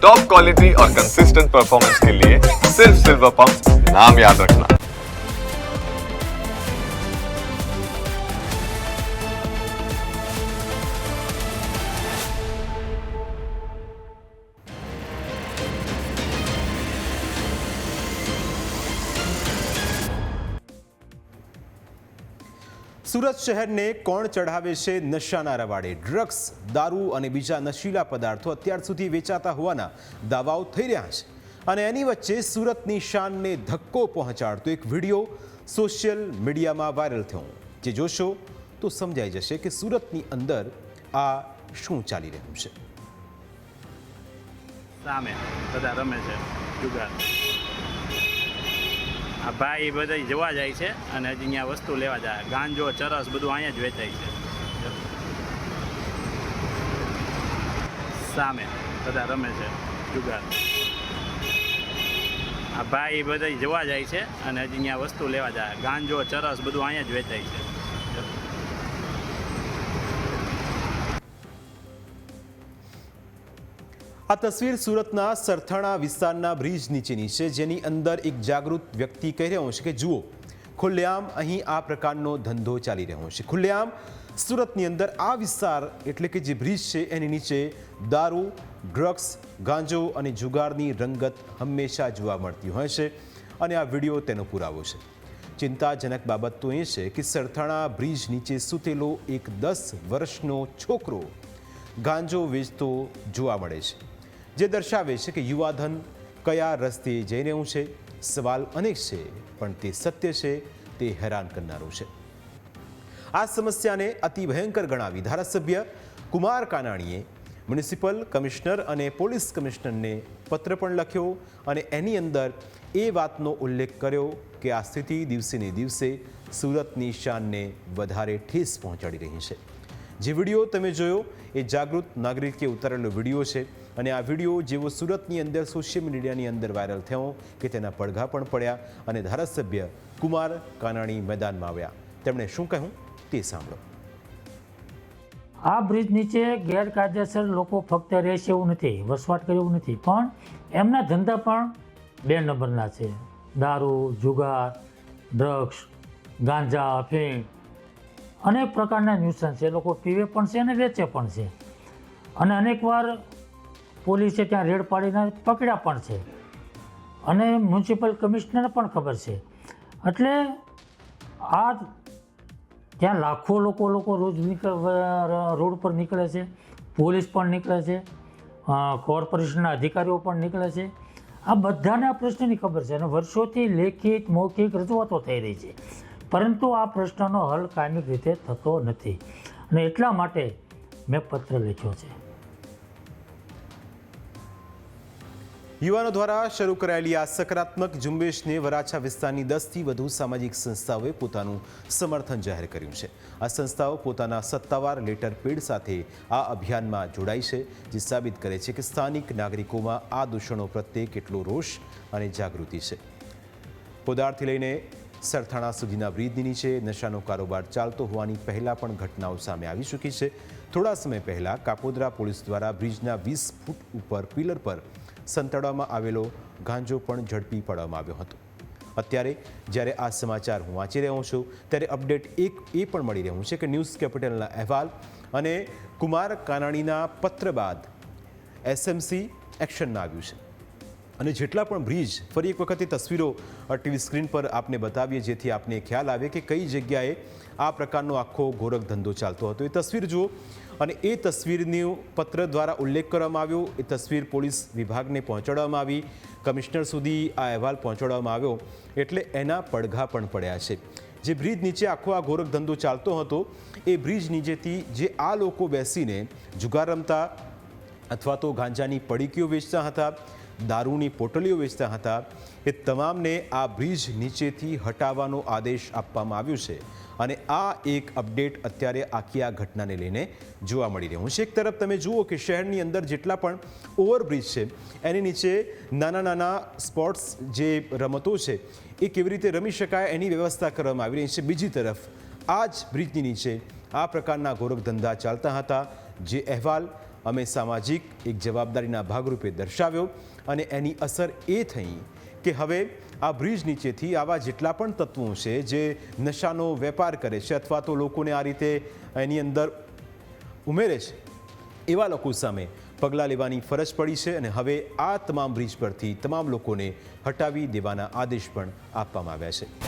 Top quality और consistent performance के लिए सिर्फ सिल्वर पंप नाम याद रखना। સુરત શહેરને કોણ ચઢાવે છે નશાના રવાડે? ડ્રગ્સ, દારૂ અને બીજા નશીલા પદાર્થો અત્યાર સુધી વેચાતા હોવાના દાવાઓ થઈ રહ્યા છે અને એની વચ્ચે સુરતની શાનને ધક્કો પહોંચાડતો એક વિડીયો સોશિયલ મીડિયામાં વાયરલ થયો, જે જોશો તો સમજાઈ જશે કે સુરતની અંદર આ શું ચાલી રહ્યું છે। સામે બધા રમે છે જુગાર। આ ભાઈ બધા જોવા જાય છે અને હજી અહીંયા વસ્તુ લેવા જાય। ગાંજો, ચરસ બધું અહીંયા જ વેચાય છે। સામે બધા રમે છે જુગાર। આ ભાઈ બધા જોવા જાય છે અને હજી અહીંયા વસ્તુ લેવા જાય। ગાંજો, ચરસ બધું અહીંયા જ વેચાય છે। આ તસવીર સુરતના સરથાણા વિસ્તારના બ્રિજ નીચેની છે, જેની અંદર એક જાગૃત વ્યક્તિ કહી રહ્યો છે કે જુઓ, ખુલ્લેઆમ અહીં આ પ્રકારનો ધંધો ચાલી રહ્યો છે। ખુલ્લેઆમ સુરતની અંદર આ વિસ્તાર એટલે કે જે બ્રિજ છે એની નીચે દારૂ, ડ્રગ્સ, ગાંજો અને જુગારની રંગત હંમેશા જોવા મળતી હોય છે અને આ વિડીયો તેનો પુરાવો છે। ચિંતાજનક બાબત તો એ છે કે સરથાણા બ્રિજ નીચે સૂતેલો એક 10 વર્ષનો છોકરો ગાંજો વેચતો જોવા મળે છે, જે દર્શાવે છે કે યુવાધન કયા રસ્તે જઈ રહ્યું છે। સવાલ અનેક છે, પણ તે સત્ય છે, તે હેરાન કરનારું છે। આ સમસ્યાને અતિ ભયંકર ગણાવી ધારાસભ્ય કુમાર કાનાણીએ મ્યુનિસિપલ કમિશનર અને પોલીસ કમિશનરને પત્ર પણ લખ્યો અને એની અંદર એ વાતનો ઉલ્લેખ કર્યો કે આ સ્થિતિ દિવસે ને દિવસે સુરતની શાનને વધારે ઠેસ પહોંચાડી રહી છે। જે વિડીયો તમે જોયો એ જાગૃત નાગરિકે ઉતારેલો વિડીયો છે અને આ વિડીયો જેવો સુરતની અંદર સોશિયલ મીડિયાની અંદર વાયરલ થયો કે તેના પડઘા પણ પડ્યા અને ધારાસભ્ય કુમાર કાનાણી મેદાનમાં આવ્યા। તેમણે શું કહ્યું તે સાંભળો। આ બ્રિજ નીચે ગેરકાયદેસર લોકો ફક્ત રહેશે એવું નથી, વસવાટ કરે એવું નથી, પણ એમના ધંધા પણ 2 નંબરના છે। દારૂ, જુગાર, ડ્રગ્સ, ગાંજા, અફીણ, અનેક પ્રકારના ન્યુસન્સ એ લોકો પીવે પણ છે અને વેચે પણ છે અને અનેકવાર પોલીસે ત્યાં રેડ પાડીને પકડ્યા પણ છે અને મ્યુનિસિપલ કમિશનરને પણ ખબર છે। એટલે આ ત્યાં લાખો લોકો રોજ રોડ પર નીકળે છે, પોલીસ પણ નીકળે છે, કોર્પોરેશનના અધિકારીઓ પણ નીકળે છે। આ બધાને આ પ્રશ્નની ખબર છે અને વર્ષોથી લેખિત મૌખિક રજૂઆતો થઈ રહી છે, પરંતુ આ પ્રશ્નનો હલ કાયમી રીતે થતો નથી અને એટલા માટે મેં પત્ર લખ્યો છે। યુવાનો દ્વારા શરૂ કરાયેલી આ સકારાત્મક ઝુંબેશને વરાછા વિસ્તારની 10થી વધુ સામાજિક સંસ્થાઓએ પોતાનું સમર્થન જાહેર કર્યું છે। આ સંસ્થાઓ પોતાના સત્તાવાર લેટર પેડ સાથે આ અભિયાનમાં જોડાઈ છે, જે સાબિત કરે છે કે સ્થાનિક નાગરિકોમાં આ દૂષણો પ્રત્યે કેટલો રોષ અને જાગૃતિ છે। પોદારથી લઈને સરથાણા સુધીના બ્રિજની નીચે નશાનો કારોબાર ચાલતો હોવાની પહેલાં પણ ઘટનાઓ સામે આવી ચૂકી છે। થોડા સમય પહેલાં કાપોદ્રા પોલીસ દ્વારા બ્રિજના 20 ફૂટ ઉપર પિલર પર સંતાડવામાં આવેલો ગાંજો પણ ઝડપી પાડવામાં આવ્યો હતો। અત્યારે જ્યારે આ સમાચાર હું વાંચી રહ્યો છું ત્યારે અપડેટ એક એ પણ મળી રહ્યું છે કે ન્યૂઝ કેપિટલના અહેવાલ અને કુમાર કાનાણીના પત્ર બાદ એસએમસી એક્શનમાં આવ્યું છે અને જેટલા પણ બ્રિજ, ફરી એક વખત એ તસવીરો ટીવી સ્ક્રીન પર આપને બતાવીએ જેથી આપને ખ્યાલ આવે કે કઈ જગ્યાએ આ પ્રકારનો આખો ગોરખ ધંધો ચાલતો હતો। એ તસવીર જુઓ અને એ તસવીરનો પત્ર દ્વારા ઉલ્લેખ કરવામાં આવ્યો, એ તસવીર પોલીસ વિભાગને પહોંચાડવામાં આવી, કમિશનર સુધી આ અહેવાલ પહોંચાડવામાં આવ્યો એટલે એના પડઘા પણ પડ્યા છે। જે બ્રિજ નીચે આખો આ ગોરખ ધંધો ચાલતો હતો એ બ્રિજ નીચેથી જે આ લોકો બેસીને જુગાર રમતા અથવા તો ગાંજાની પડીકીઓ વેચતા હતા, દારૂની પોટલીઓ વેચતા હતા, એ તમામને આ બ્રિજ નીચેથી હટાવવાનો આદેશ આપવામાં આવ્યો છે અને આ એક અપડેટ અત્યારે આખી આ ઘટનાને લઈને જોવા મળી રહ્યું છે। એક તરફ તમે જુઓ કે શહેરની અંદર જેટલા પણ ઓવરબ્રિજ છે એની નીચે નાના નાના સ્પોર્ટ્સ જે રમતો છે એ કેવી રીતે રમી શકાય એની વ્યવસ્થા કરવામાં આવી રહી છે। બીજી તરફ આ જ બ્રિજની નીચે આ પ્રકારના ગોરખ ધંધા ચાલતા હતા, જે અહેવાલ અમે સામાજિક એક જવાબદારીના ભાગરૂપે દર્શાવ્યો અને એની અસર એ થઈ કે હવે આ બ્રિજ નીચેથી આવા જેટલા પણ તત્વો છે જે નશાનો વેપાર કરે છે અથવા તો લોકોને આ રીતે એની અંદર ઉમેરે છે એવા લોકો સામે પગલાં લેવાની ફરજ પડી છે અને હવે આ તમામ બ્રિજ પરથી તમામ લોકોને હટાવી દેવાના આદેશ પણ આપવામાં આવ્યા છે.